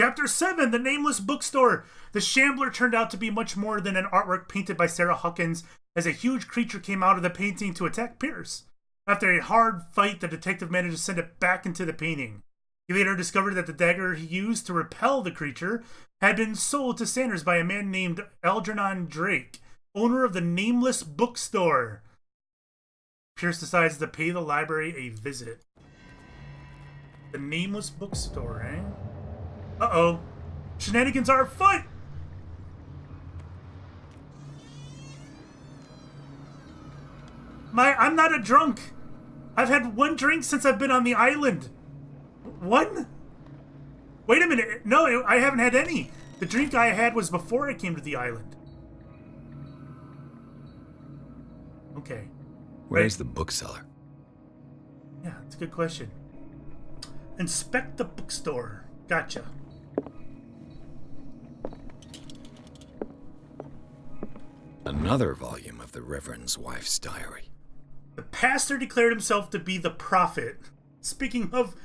Chapter 7, The Nameless Bookstore. The Shambler turned out to be much more than an artwork painted by Sarah Hawkins, as a huge creature came out of the painting to attack Pierce. After a hard fight, the detective managed to send it back into the painting. He later discovered that the dagger he used to repel the creature had been sold to Sanders by a man named Algernon Drake, owner of the Nameless Bookstore. Pierce decides to pay the library a visit. The Nameless Bookstore, eh? Uh-oh. Shenanigans are afoot! I'm not a drunk. I've had one drink since I've been on the island. One? Wait a minute. No, I haven't had any. The drink I had was before I came to the island. Okay. Where's the bookseller? Yeah, that's a good question. Inspect the bookstore. Gotcha. Another volume of the Reverend's wife's diary. The pastor declared himself to be the prophet. Speaking of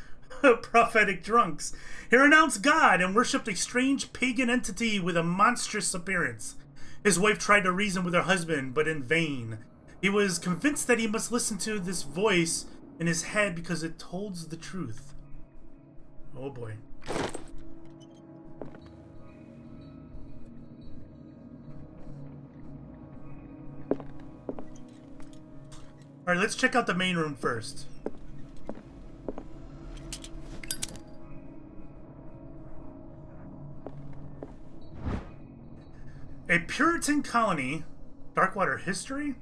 prophetic drunks, he renounced God and worshipped a strange pagan entity with a monstrous appearance. His wife tried to reason with her husband, but in vain. He was convinced that he must listen to this voice in his head because it holds the truth. Oh boy. Alright, let's check out the main room first. A Puritan colony. Darkwater history?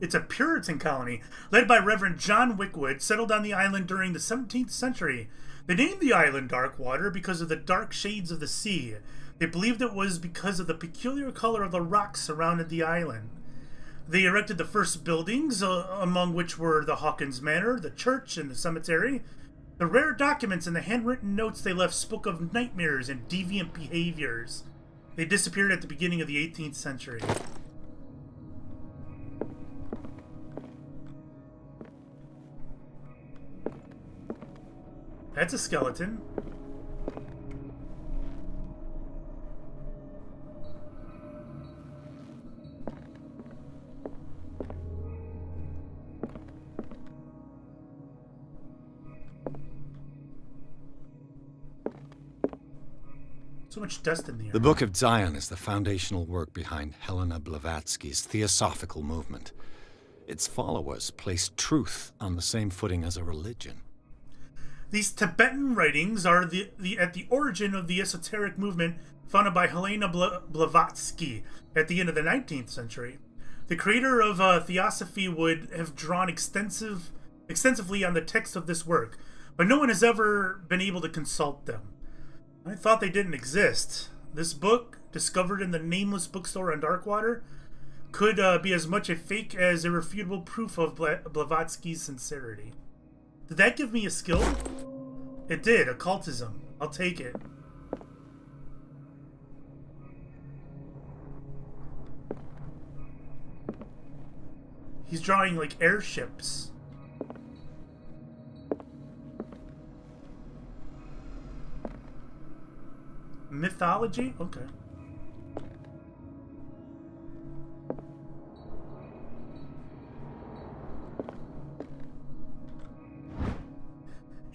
It's a Puritan colony, led by Reverend John Wickwood, settled on the island during the 17th century. They named the island Darkwater because of the dark shades of the sea. They believed it was because of the peculiar color of the rocks surrounding the island. They erected the first buildings, among which were the Hawkins Manor, the church, and the cemetery. The rare documents and the handwritten notes they left spoke of nightmares and deviant behaviors. They disappeared at the beginning of the 18th century. That's a skeleton. So much dust in the air. The Book of Zion is the foundational work behind Helena Blavatsky's Theosophical movement. Its followers placed truth on the same footing as a religion. These Tibetan writings are at the origin of the esoteric movement founded by Helena Blavatsky at the end of the 19th century. The creator of Theosophy would have drawn extensively on the text of this work, but no one has ever been able to consult them. I thought they didn't exist. This book, discovered in the Nameless Bookstore on Darkwater, could be as much a fake as irrefutable proof of Blavatsky's sincerity. Did that give me a skill? It did. Occultism. I'll take it. He's drawing like airships. Mythology? Okay.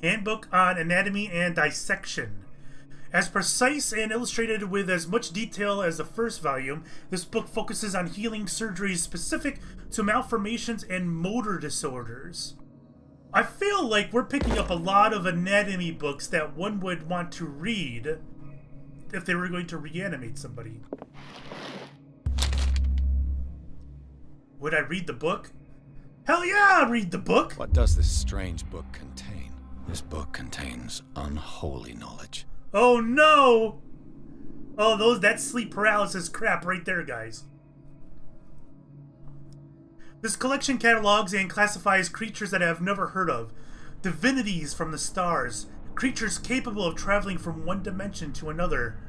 Handbook on Anatomy and Dissection. As precise and illustrated with as much detail as the first volume, this book focuses on healing surgeries specific to malformations and motor disorders. I feel like we're picking up a lot of anatomy books that one would want to read if they were going to reanimate somebody. Would I read the book? Hell yeah, I'll read the book! What does this strange book contain? This book contains unholy knowledge. Oh no! Oh, that's sleep paralysis crap right there, guys. This collection catalogs and classifies creatures that I have never heard of, divinities from the stars, creatures capable of traveling from one dimension to another.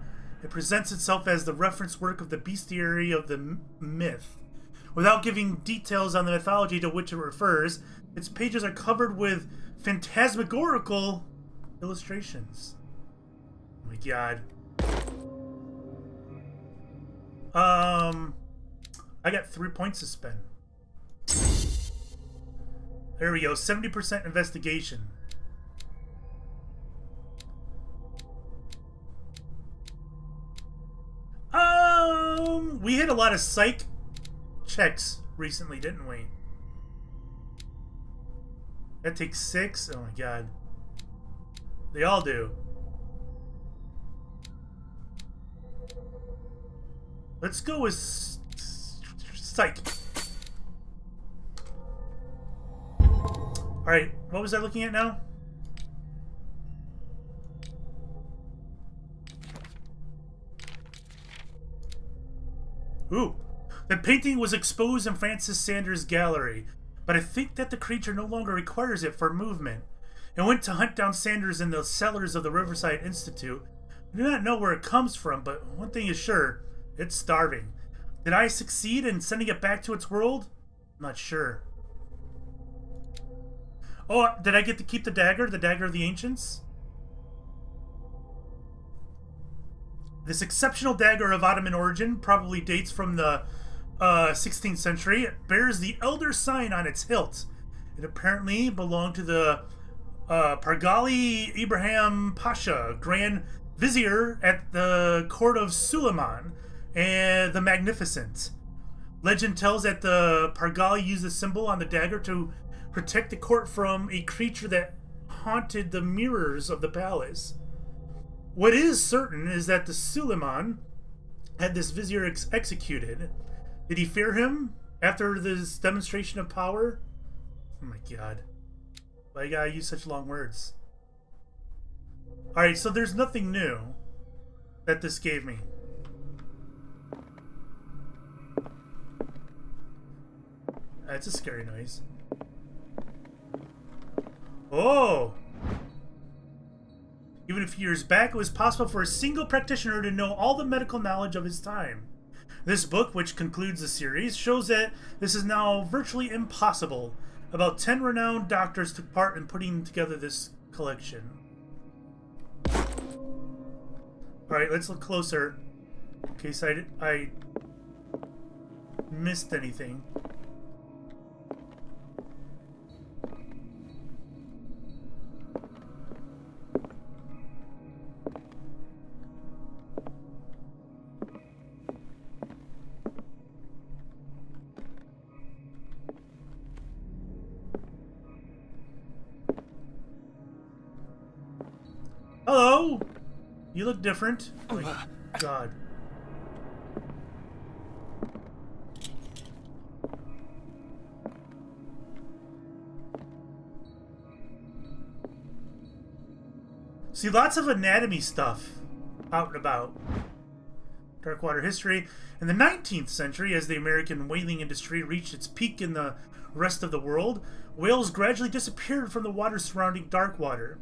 It presents itself as the reference work of the bestiary of the myth. Without giving details on the mythology to which it refers, its pages are covered with phantasmagorical illustrations. my god. I got 3 points to spend. There we go. 70% investigation. We hit a lot of psych checks recently, didn't we? That takes 6? Oh my god. They all do. Let's go with psych. Alright, what was I looking at now? Ooh. The painting was exposed in Francis Sanders' gallery, but I think that the creature no longer requires it for movement. I went to hunt down Sanders in the cellars of the Riverside Institute. I do not know where it comes from, but one thing is sure, it's starving. Did I succeed in sending it back to its world? I'm not sure. Oh, did I get to keep the dagger of the ancients? This exceptional dagger of Ottoman origin probably dates from the 16th century. It bears the elder sign on its hilt. It apparently belonged to the Pargali Ibrahim Pasha, Grand Vizier at the court of Suleiman and the Magnificent. Legend tells that the Pargali used the symbol on the dagger to protect the court from a creature that haunted the mirrors of the palace. What is certain is that the Suleiman had this vizier executed. Did he fear him after this demonstration of power? Oh my god. Why you gotta use such long words? Alright, so there's nothing new that this gave me. That's a scary noise. Oh! Even a few years back, it was possible for a single practitioner to know all the medical knowledge of his time. This book, which concludes the series, shows that this is now virtually impossible. About 10 renowned doctors took part in putting together this collection. Alright, let's look closer in case I missed anything. Hello! You look different. Oh my god. See, lots of anatomy stuff out and about. Darkwater history. In the 19th century, as the American whaling industry reached its peak in the rest of the world, whales gradually disappeared from the water surrounding Darkwater.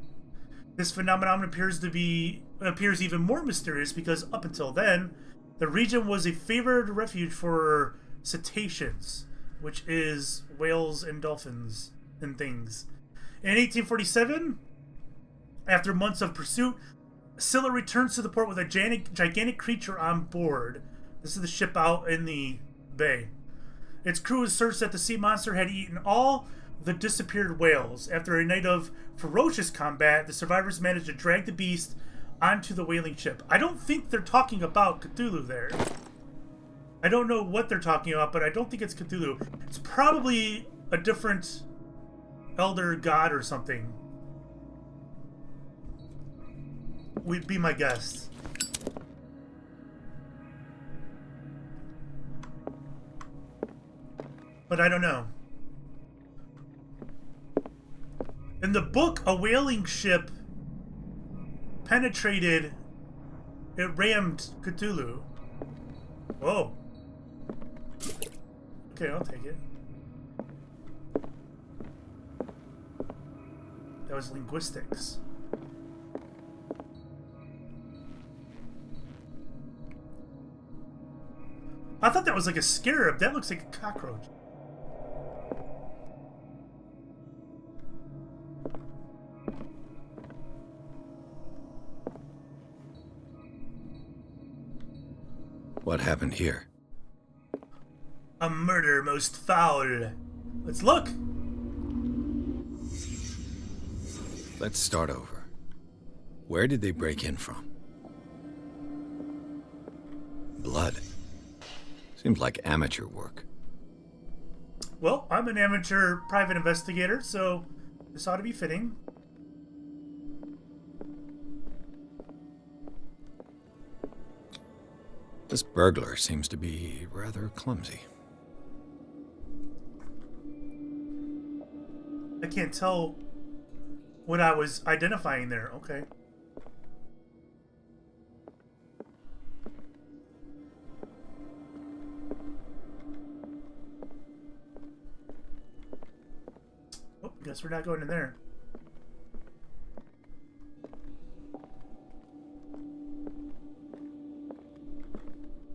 This phenomenon appears even more mysterious because up until then, the region was a favored refuge for cetaceans, which is whales and dolphins and things. In 1847, after months of pursuit, Scylla returns to the port with a gigantic creature on board. This is the ship out in the bay. Its crew asserts that the sea monster had eaten all the disappeared whales. After a night of ferocious combat, the survivors managed to drag the beast onto the whaling ship. I don't think they're talking about Cthulhu there. I don't know what they're talking about, but I don't think it's Cthulhu. It's probably a different elder god or something. Would be my guess. But I don't know. In the book, a whaling ship penetrated, it rammed Cthulhu. Whoa. Okay, I'll take it. That was linguistics. I thought that was like a scarab. That looks like a cockroach. What happened here? A murder most foul. Let's look. Let's start over. Where did they break in from? Blood. Seems like amateur work. Well, I'm an amateur private investigator, so this ought to be fitting. This burglar seems to be rather clumsy. I can't tell what I was identifying there. Okay. Oh, guess we're not going in there.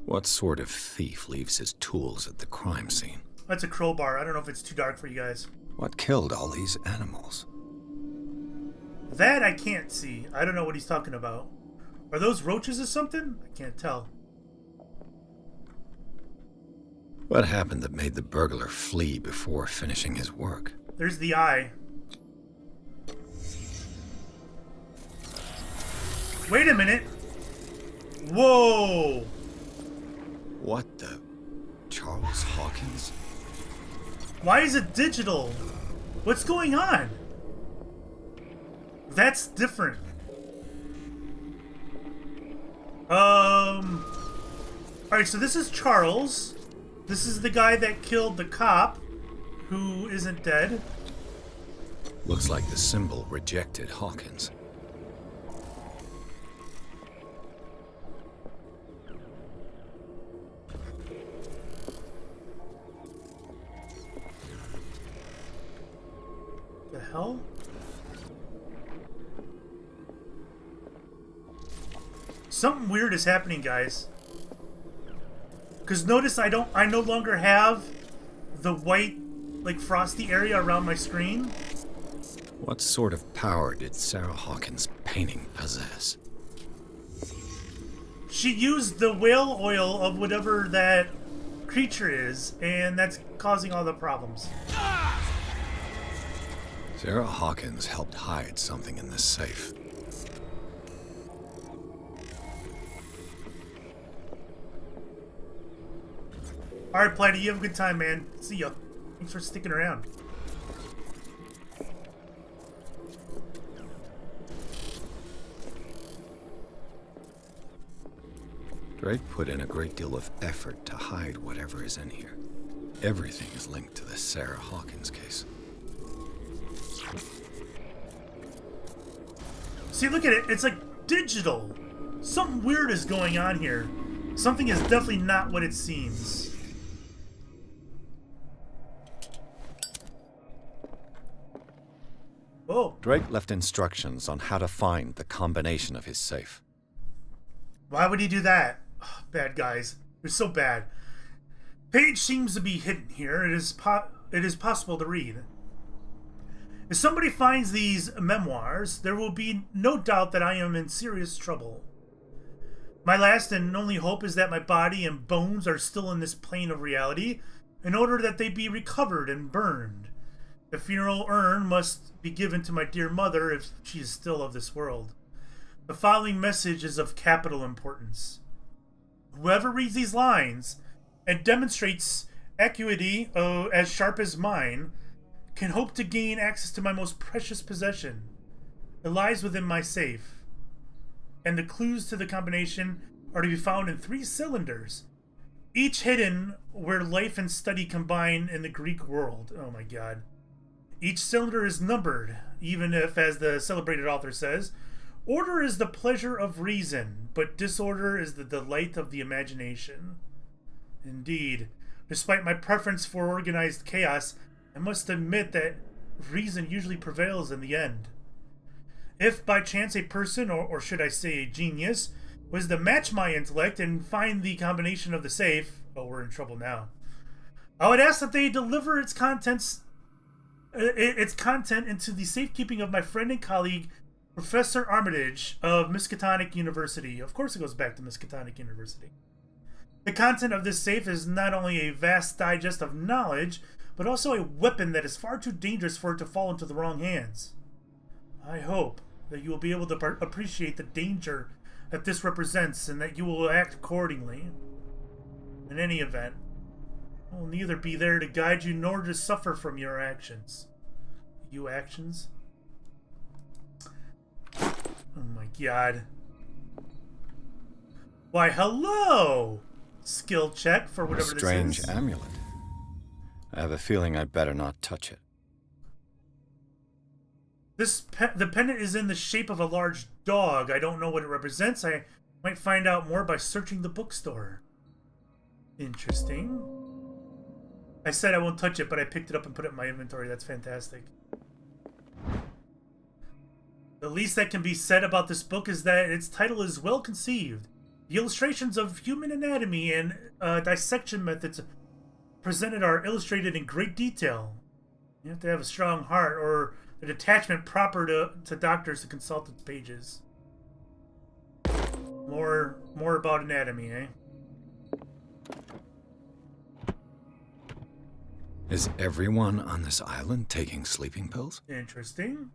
What sort of thief leaves his tools at the crime scene? That's a crowbar. I don't know if it's too dark for you guys. What killed all these animals? That I can't see. I don't know what he's talking about. Are those roaches or something? I can't tell. What happened that made the burglar flee before finishing his work? There's the eye. Wait a minute. Whoa. What the... Charles Hawkins? Why is it digital? What's going on? That's different. Alright, so this is Charles. This is the guy that killed the cop, who isn't dead. Looks like the symbol rejected Hawkins. The hell? Something weird is happening, guys. Because notice I no longer have the white, like, frosty area around my screen. What sort of power did Sarah Hawkins' painting possess? She used the whale oil of whatever that creature is, and that's causing all the problems. Sarah Hawkins helped hide something in this safe. Alright, Platy, you have a good time, man. See ya. Thanks for sticking around. Drake put in a great deal of effort to hide whatever is in here. Everything is linked to the Sarah Hawkins case. See, look at it. It's like digital. Something weird is going on here. Something is definitely not what it seems. Oh. Drake left instructions on how to find the combination of his safe. Why would he do that? Oh, bad guys. They're so bad. Page seems to be hidden here. It is possible to read. If somebody finds these memoirs, there will be no doubt that I am in serious trouble. My last and only hope is that my body and bones are still in this plane of reality, in order that they be recovered and burned. The funeral urn must be given to my dear mother if she is still of this world. The following message is of capital importance. Whoever reads these lines and demonstrates acuity as sharp as mine can hope to gain access to my most precious possession. It lies within my safe, and the clues to the combination are to be found in 3 cylinders, each hidden where life and study combine in the Greek world. Oh my god. Each cylinder is numbered, even if, as the celebrated author says, order is the pleasure of reason, but disorder is the delight of the imagination. Indeed, despite my preference for organized chaos, I must admit that reason usually prevails in the end. If by chance a person, or should I say a genius, was to match my intellect and find the combination of the safe, oh, we're in trouble now, I would ask that they deliver its content into the safekeeping of my friend and colleague, Professor Armitage of Miskatonic University. Of course it goes back to Miskatonic University. The content of this safe is not only a vast digest of knowledge, but also a weapon that is far too dangerous for it to fall into the wrong hands. I hope that you will be able to appreciate the danger that this represents and that you will act accordingly. In any event, I will neither be there to guide you nor to suffer from your actions. You actions? Oh my god. Why, hello! Skill check for whatever this is. Strange amulet. I have a feeling I'd better not touch it. The pendant is in the shape of a large dog. I don't know what it represents. I might find out more by searching the bookstore. Interesting. I said I won't touch it, but I picked it up and put it in my inventory. That's fantastic. The least that can be said about this book is that its title is well conceived. The illustrations of human anatomy and dissection methods presented are illustrated in great detail. You have to have a strong heart or the detachment proper to doctors to consult its pages. More about anatomy, eh? Is everyone on this island taking sleeping pills? Interesting.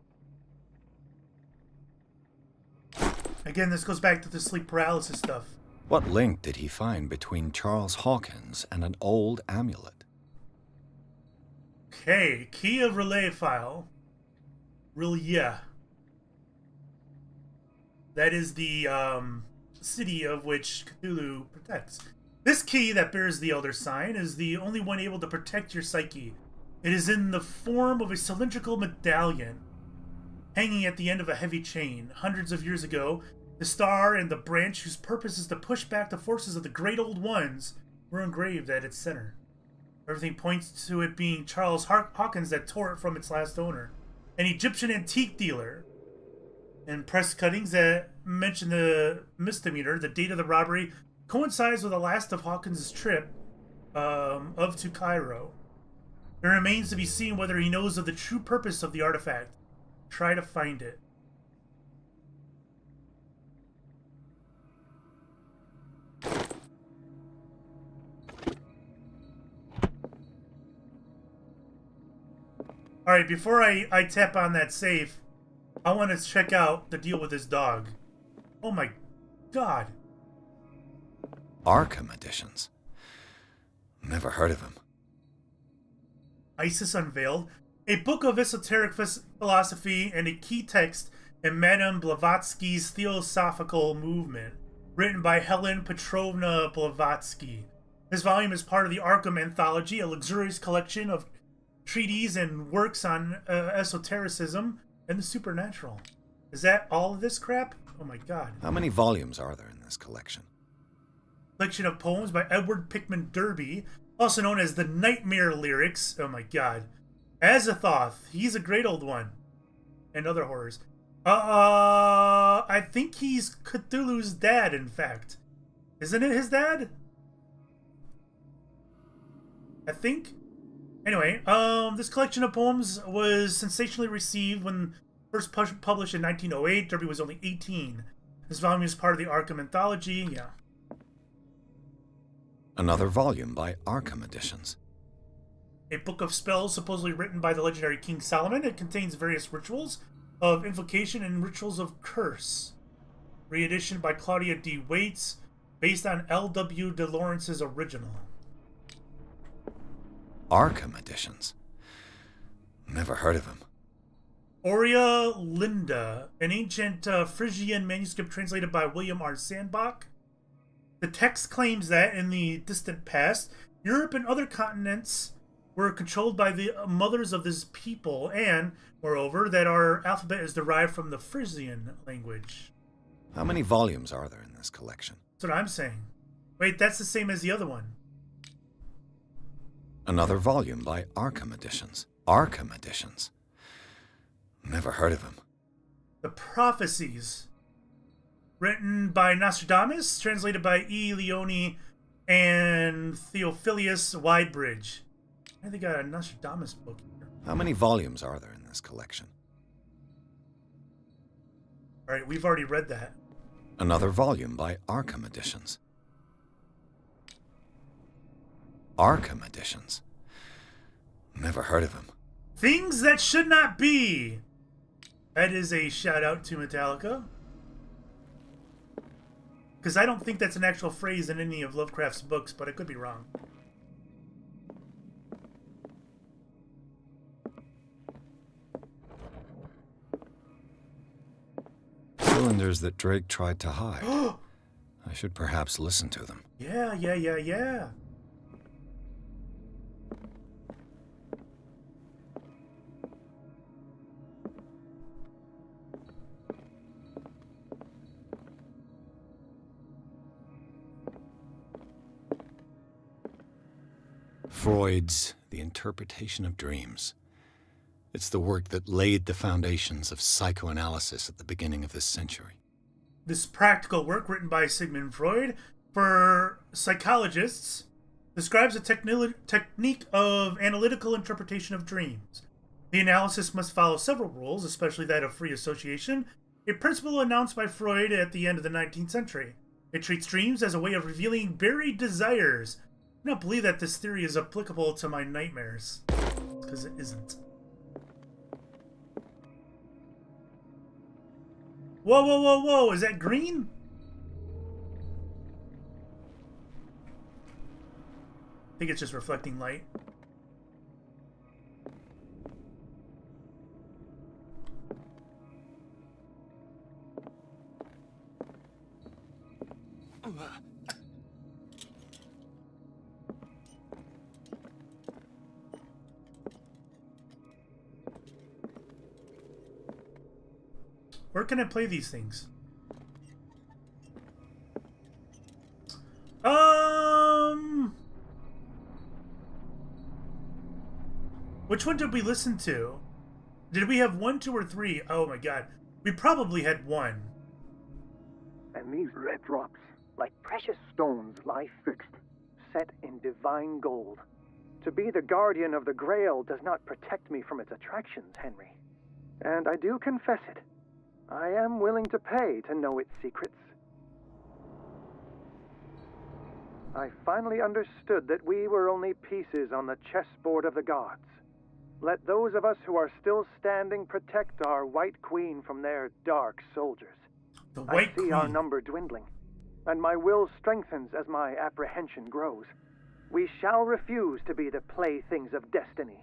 Again, this goes back to the sleep paralysis stuff. What link did he find between Charles Hawkins and an old amulet? Okay, key of relay file. Relia. That is the city of which Cthulhu protects. This key that bears the Elder Sign is the only one able to protect your psyche. It is in the form of a cylindrical medallion hanging at the end of a heavy chain. Hundreds of years ago, the star and the branch whose purpose is to push back the forces of the Great Old Ones were engraved at its center. Everything points to it being Charles Hawkins that tore it from its last owner, an Egyptian antique dealer. And press cuttings that mention the misdemeanor, the date of the robbery, coincides with the last of Hawkins' trip to Cairo. It remains to be seen whether he knows of the true purpose of the artifact. Try to find it. Alright, before I tap on that safe, I want to check out the deal with this dog. Oh my god. Arkham editions. Never heard of him. Isis Unveiled, a book of esoteric philosophy and a key text in Madame Blavatsky's theosophical movement, written by Helen Petrovna Blavatsky. This volume is part of the Arkham Anthology, a luxurious collection of treatises and works on esotericism and the supernatural. Is that all of this crap? Oh my god. How many volumes are there in this collection? Collection of poems by Edward Pickman Derby, also known as the Nightmare Lyrics. Oh my god. Azathoth, he's a great old one. And other horrors. I think he's Cthulhu's dad, in fact. Isn't it his dad? I think. Anyway, this collection of poems was sensationally received when first published in 1908. Derby was only 18. This volume is part of the Arkham Anthology. Yeah. Another volume by Arkham Editions. A book of spells supposedly written by the legendary King Solomon. It contains various rituals of invocation and rituals of curse. Reedition by Claudia D. Waits, based on L.W. de Lawrence's original. Arkham Editions. Never heard of him. Aurea Linda, an ancient Phrygian manuscript translated by William R. Sandbach. The text claims that in the distant past, Europe and other continents were controlled by the mothers of this people, and, moreover, that our alphabet is derived from the Frisian language. How many volumes are there in this collection? That's what I'm saying. Wait, that's the same as the other one. Another volume by Arkham Editions. Arkham Editions. Never heard of him. The Prophecies. Written by Nostradamus, translated by E. Leone and Theophilus Widebridge. I think I got a Nostradamus book here. How many volumes are there in this collection? Alright, we've already read that. Another volume by Arkham Editions. Arkham editions? Never heard of him. Things that should not be. That is a shout out to Metallica. Because I don't think that's an actual phrase in any of Lovecraft's books, but I could be wrong. Cylinders that Drake tried to hide. I should perhaps listen to them. Yeah. Freud's The Interpretation of Dreams. It's the work that laid the foundations of psychoanalysis at the beginning of this century. This practical work, written by Sigmund Freud for psychologists, describes a technique of analytical interpretation of dreams. The analysis must follow several rules, especially that of free association, a principle announced by Freud at the end of the 19th century. It treats dreams as a way of revealing buried desires. I don't believe that this theory is applicable to my nightmares, because it isn't. Whoa, is that green? I think it's just reflecting light. Where can I play these things? Which one did we listen to? Did we have 1, 2, or 3? Oh my god. We probably had 1. And these red drops, like precious stones, lie fixed, set in divine gold. To be the guardian of the Grail does not protect me from its attractions, Henry. And I do confess it. I am willing to pay to know its secrets. I finally understood that we were only pieces on the chessboard of the gods. Let those of us who are still standing protect our White Queen from their dark soldiers. The White I see Queen. our number dwindling, and my will strengthens as my apprehension grows. We shall refuse to be the playthings of destiny.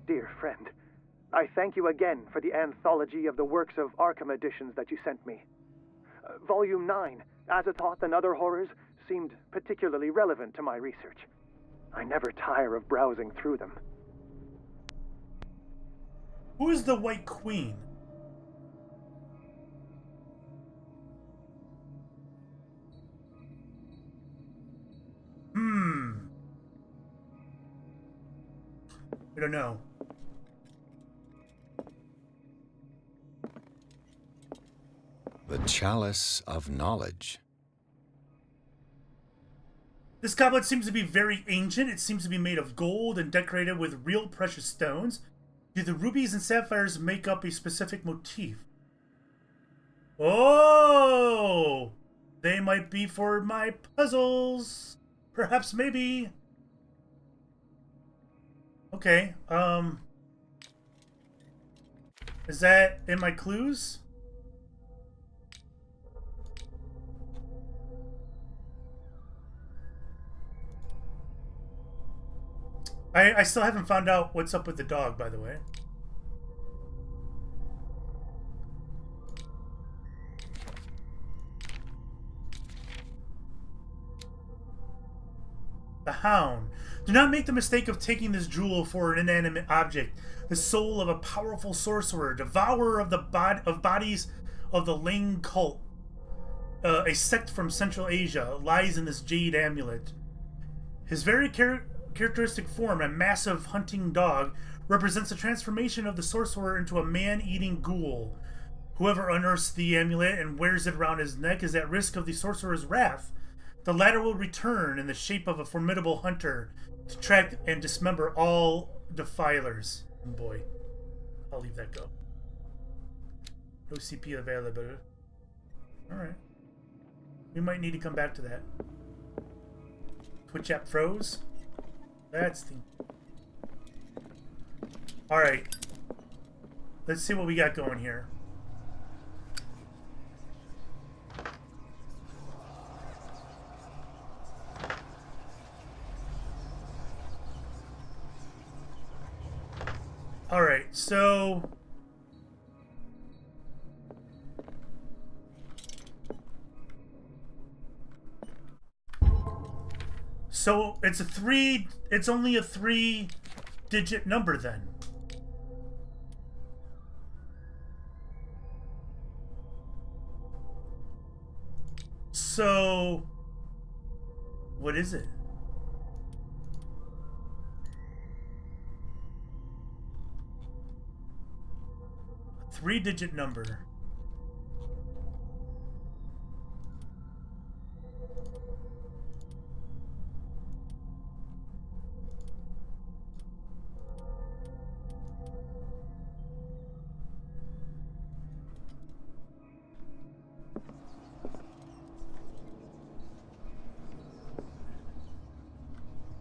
Dear friend, I thank you again for the anthology of the works of Arkham editions that you sent me. Volume 9, Azathoth and Other Horrors, seemed particularly relevant to my research. I never tire of browsing through them. Who is the White Queen? I don't know. The Chalice of Knowledge. This goblet seems to be very ancient. It seems to be made of gold and decorated with real precious stones. Do the rubies and sapphires make up a specific motif? Oh! They might be for my puzzles. Perhaps, maybe. Okay, is that in my clues? I still haven't found out what's up with the dog, by the way. The Hound. Do not make the mistake of taking this jewel for an inanimate object. The soul of a powerful sorcerer, devourer of the bodies of the Ling cult, a sect from Central Asia, lies in this jade amulet. His very characteristic form, a massive hunting dog, represents the transformation of the sorcerer into a man-eating ghoul. Whoever unearths the amulet and wears it around his neck is at risk of the sorcerer's wrath. The latter will return in the shape of a formidable hunter to track and dismember all defilers. Oh boy, I'll leave that go. No CP available. Alright. We might need to come back to that. Twitch app froze. That's the... Alright. Let's see what we got going here. Alright, so... So it's only a 3-digit number then. So what is it? A 3-digit number.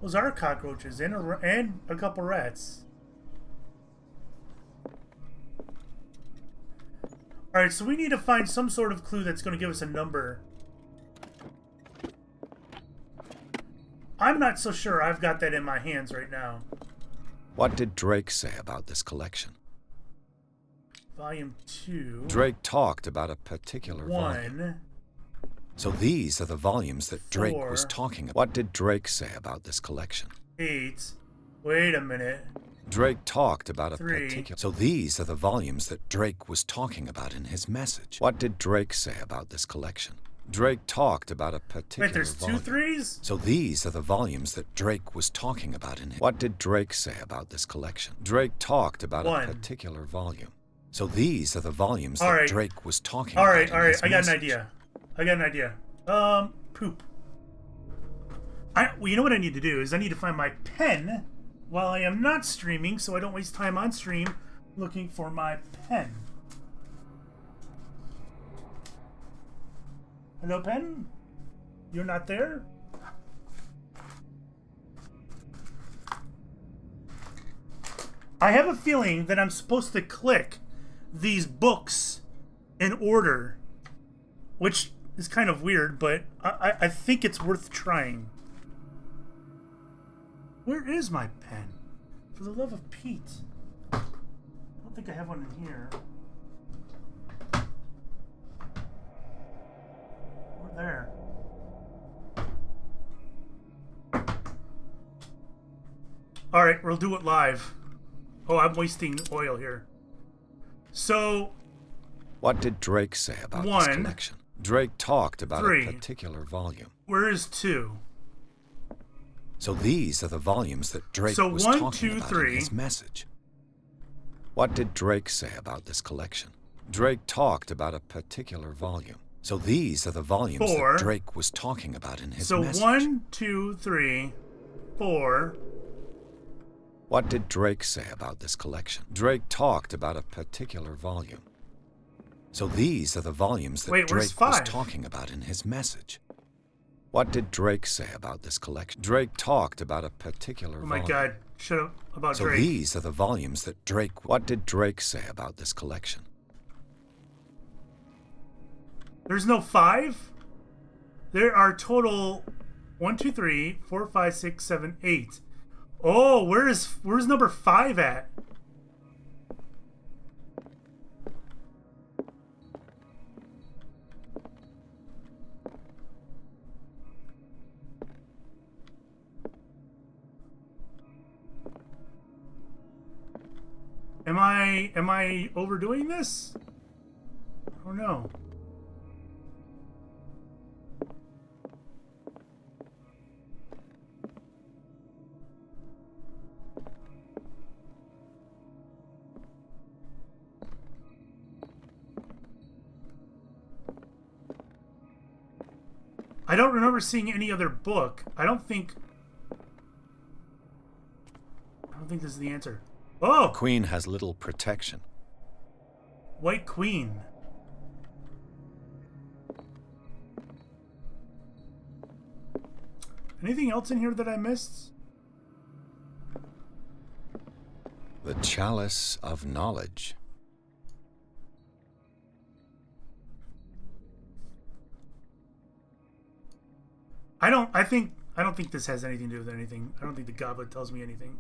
Those are cockroaches and a couple rats. Alright, so we need to find some sort of clue that's going to give us a number. I'm not so sure I've got that in my hands right now. What did Drake say about this collection? Volume 2. Drake talked about a particular volume. 1. So these are the volumes that Drake 4. was talking about. What did Drake say about this collection? 8. Wait a minute. Drake talked about a 3. particular... So these are the volumes that Drake was talking about in his message. What did Drake say about this collection? Drake talked about a particular Wait, there's volume. 2 3s? So these are the volumes that Drake was talking about in his... What did Drake say about this collection? Drake talked about 1. a particular volume. So these are the volumes All that right. Drake was talking All about right, in all right. his I got an message. idea. Poop. Well, you know what I need to do is I need to find my pen while I am not streaming, so I don't waste time on stream looking for my pen. Hello, pen? You're not there? I have a feeling that I'm supposed to click these books in order, which is kind of weird, but I think it's worth trying. Where is my pen? For the love of Pete. I don't think I have one in here. Or there. Alright, we'll do it live. Oh, I'm wasting oil here. So... What did Drake say about 1. this collection? Drake talked about 3. a particular volume. Where is 2? So these are the volumes that Drake So was 1, talking 2, about 3. in his message. What did Drake say about this collection? Drake talked about a particular volume. So these are the volumes 4. that Drake was talking about in his So message. 1, 2, 3, 4. What did Drake say about this collection? Drake talked about a particular volume. So these are the volumes that Wait, where's Drake was 5? talking about in his message. What did Drake say about this collection? Drake talked about a particular Oh my volume. god, shut up about So Drake. these are the volumes that Drake... What did Drake say about this collection? There's no 5? There are total 1, 2, 3, 4, 5, 6, 7, 8. Oh, where's number 5 at? Am I overdoing this? I don't know. I don't remember seeing any other book. I don't think this is the answer. Oh! Queen has little protection. White Queen. Anything else in here that I missed? The Chalice of Knowledge. I don't think this has anything to do with anything. I don't think the goblet tells me anything.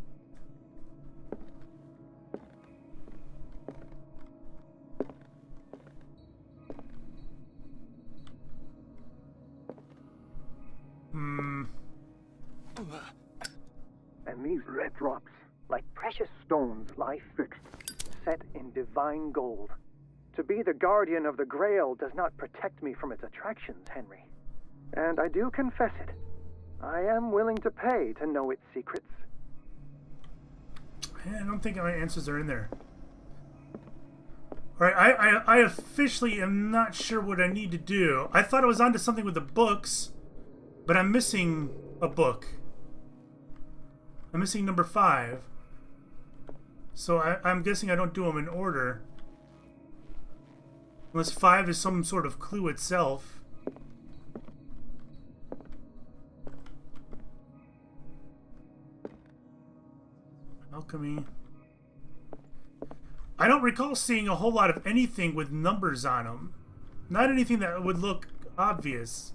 And these red drops, like precious stones, lie fixed, set in divine gold. To be the guardian of the Grail does not protect me from its attractions, Henry. And I do confess it. I am willing to pay to know its secrets. I don't think my answers are in there. Alright, I officially am not sure what I need to do. I thought I was onto something with the books, but I'm missing a book. I'm missing number 5. So I'm guessing I don't do them in order. Unless 5 is some sort of clue itself. Alchemy. I don't recall seeing a whole lot of anything with numbers on them. Not anything that would look obvious.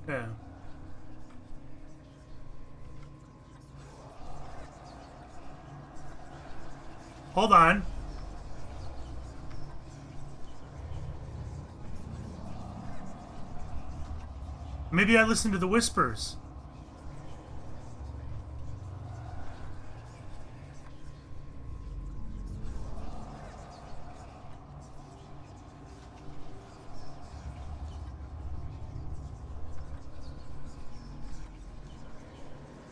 Yeah. Hold on. Maybe I listened to the whispers.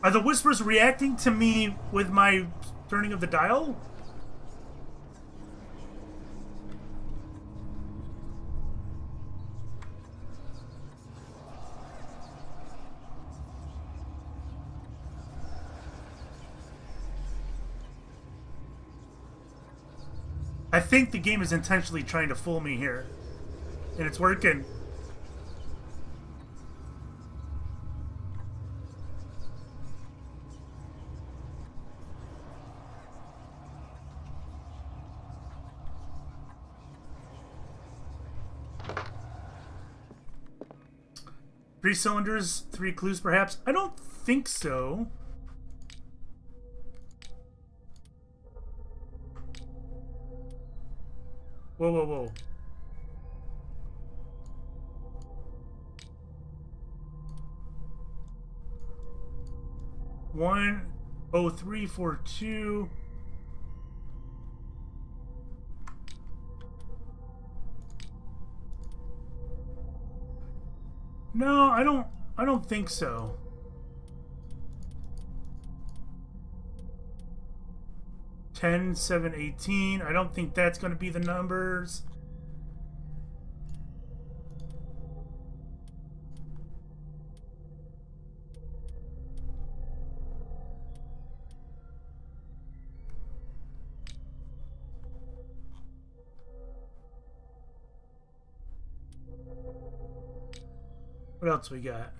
Are the whispers reacting to me with my turning of the dial? I think the game is intentionally trying to fool me here. And it's working. Three cylinders, 3 clues perhaps? I don't think so. Whoa, whoa, whoa. One, 0342. No, I don't think so. Ten, 7, 18. I don't think that's going to be the numbers. What else we got?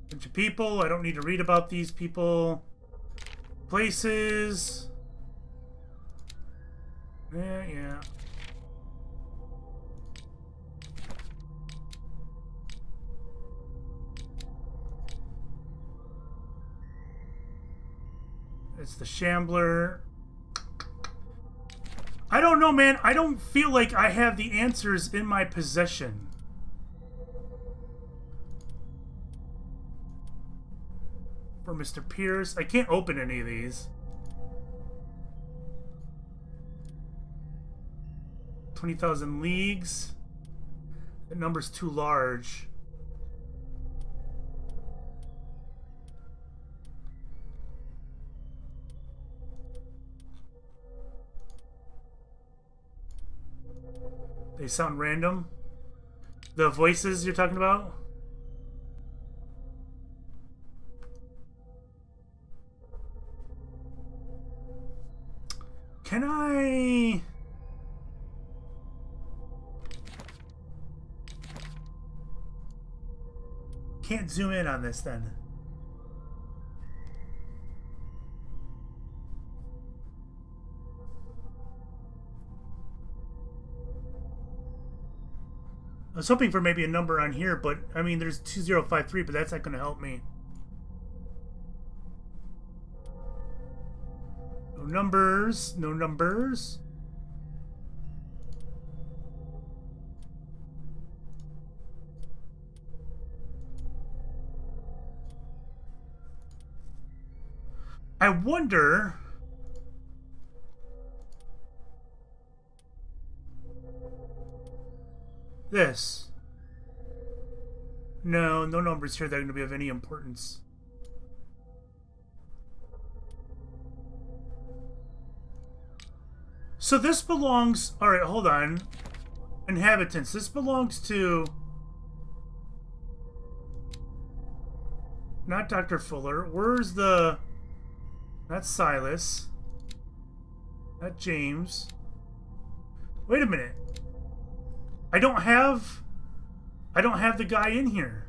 Bunch of people. I don't need to read about these people. Places. Yeah. It's the Shambler. I don't know, man. I don't feel like I have the answers in my possession. For Mr. Pierce. I can't open any of these. 20,000 leagues. The number's too large. They sound random. The voices you're talking about? Can I... Can't zoom in on this then. I was hoping for maybe a number on here, but I mean, there's 2053, but that's not going to help me. No numbers, no numbers. I wonder... This. No numbers here that are going to be of any importance. So this belongs... Alright, hold on. Inhabitants. This belongs to... Not Dr. Fuller. Where's the... Not Silas. Not James. Wait a minute. I don't have the guy in here.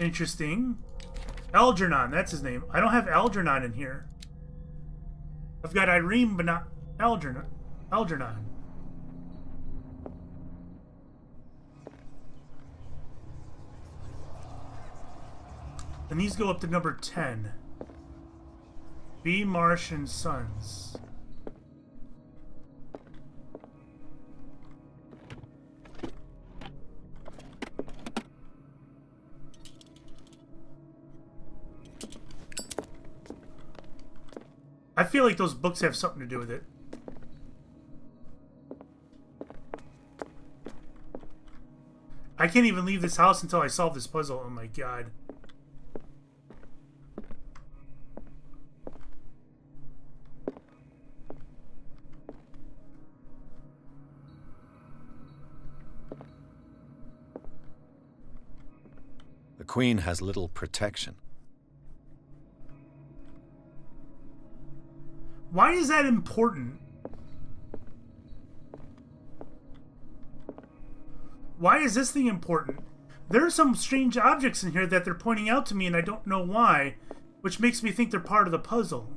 Interesting. Algernon, that's his name. I don't have Algernon in here. I've got Irene, but not Algernon. And these go up to number 10. B. Marsh and Sons. I feel like those books have something to do with it. I can't even leave this house until I solve this puzzle. Oh my god. The Queen has little protection. Why is that important? Why is this thing important? There are some strange objects in here that they're pointing out to me and I don't know why, which makes me think they're part of the puzzle.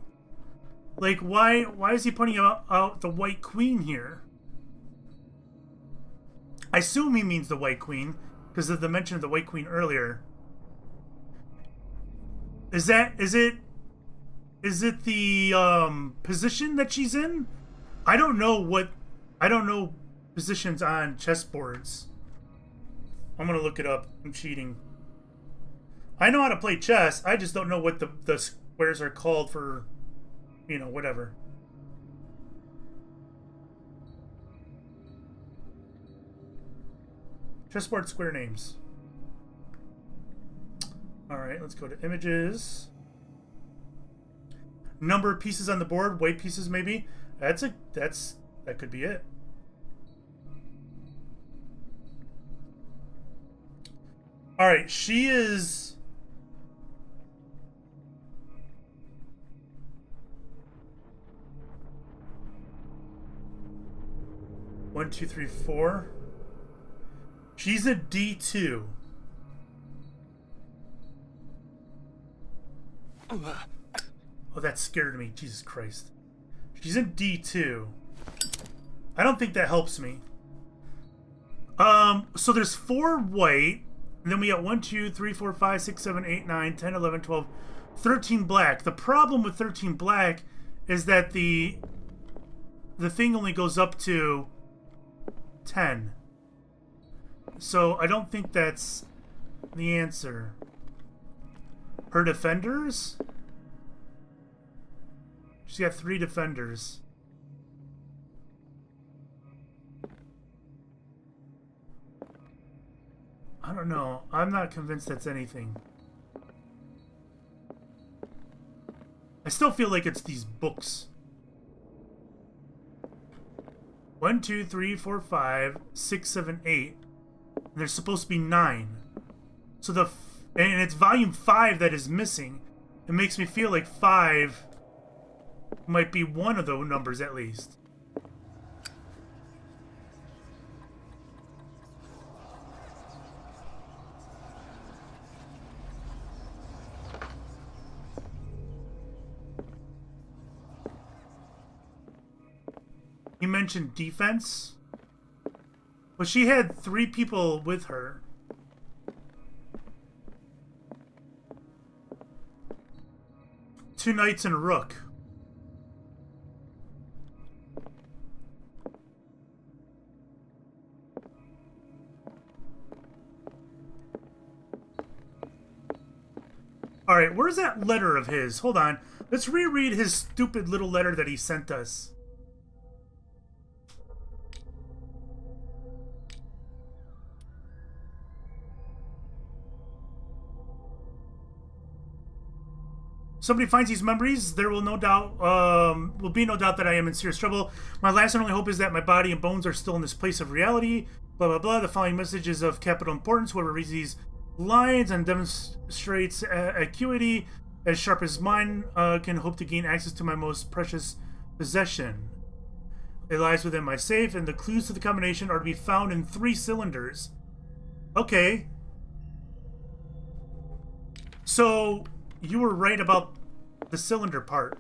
Like, why is he pointing out the White Queen here? I assume he means the White Queen, because of the mention of the White Queen earlier. Is it the position that she's in? I don't know positions on chessboards. I'm gonna look it up. I'm cheating. I know how to play chess. I just don't know what the squares are called for, you know, whatever. Chessboard square names. Alright, let's go to images. Number of pieces on the board, white pieces maybe. That could be it. Alright, she is... One, two, three, four. She's a D2. Oh, that scared me. Jesus Christ. She's in D2. I don't think that helps me. So there's 4 white. And then we got 1, 2, 3, 4, 5, 6, 7, 8, 9, 10, 11, 12, 13 black. The problem with 13 black is that the thing only goes up to 10. So I don't think that's the answer. Her defenders? She's got 3 defenders. I don't know. I'm not convinced that's anything. I still feel like it's these books. 1, 2, 3, 4, 5, 6, 7, 8. And there's supposed to be 9. So and it's volume 5 that is missing. It makes me feel like 5 might be one of those numbers at least. You mentioned defense, but she had 3 people with her. Two knights and a rook. Alright, where's that letter of his? Hold on. Let's reread his stupid little letter that he sent us. Somebody finds these memories, there will be no doubt that I am in serious trouble. My last and only hope is that my body and bones are still in this place of reality. Blah, blah, blah. The following message is of capital importance. Whoever reads these lines and demonstrates acuity as sharp as mine can hope to gain access to my most precious possession. It lies within my safe, and the clues to the combination are to be found in 3 cylinders. Okay. So, you were right about the cylinder part.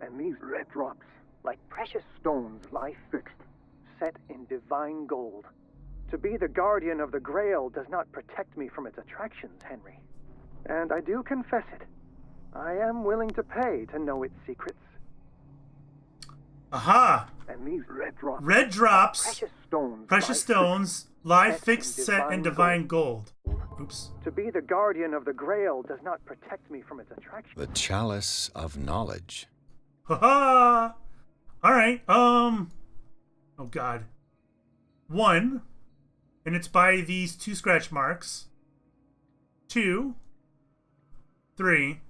And these red drops, like precious stones, lie fixed, set in divine gold. To be the guardian of the Grail does not protect me from its attractions, Henry. And I do confess it. I am willing to pay to know its secrets. Aha! And these red drops. Red drops. Precious stones. Lie fixed, set in divine gold. Oops. To be the guardian of the Grail does not protect me from its attraction. The chalice of knowledge. Haha! Alright, oh god. 1, and it's by these 2 scratch marks. 2, 3,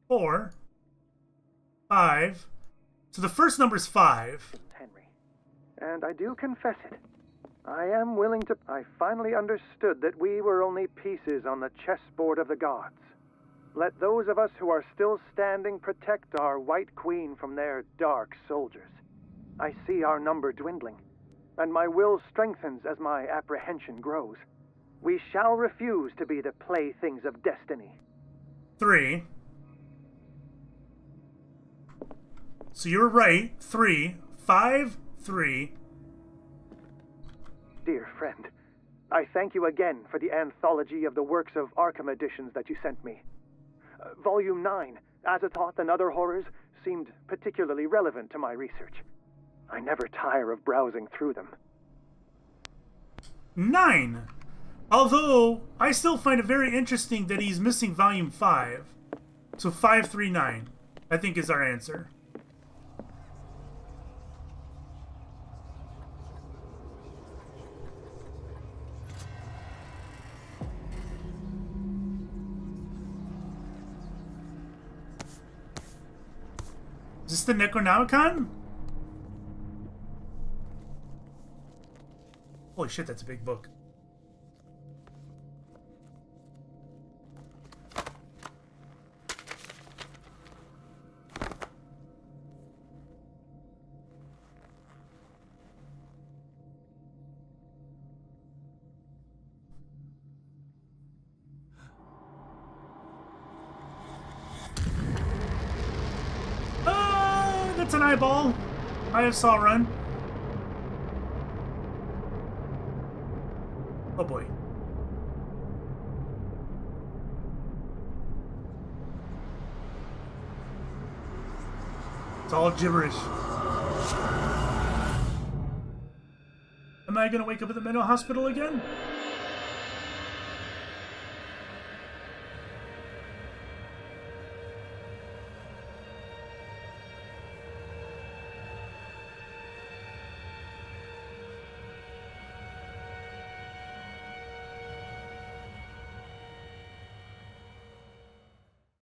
4, 5. So the first number is 5. Henry. And I do confess it. I am willing to... I finally understood that we were only pieces on the chessboard of the gods. Let those of us who are still standing protect our White Queen from their dark soldiers. I see our number dwindling, and my will strengthens as my apprehension grows. We shall refuse to be the playthings of destiny. 3. So you're right. 3. 5, 3. Dear friend, I thank you again for the anthology of the works of Arkham editions that you sent me. Volume 9, Azathoth and Other Horrors, seemed particularly relevant to my research. I never tire of browsing through them. 9. Although, I still find it very interesting that he's missing Volume 5. So 539, I think, is our answer. Is this the Necronomicon? Holy shit, that's a big book. That's an eyeball. I have saw run. Oh boy. It's all gibberish. Am I gonna wake up at the mental hospital again?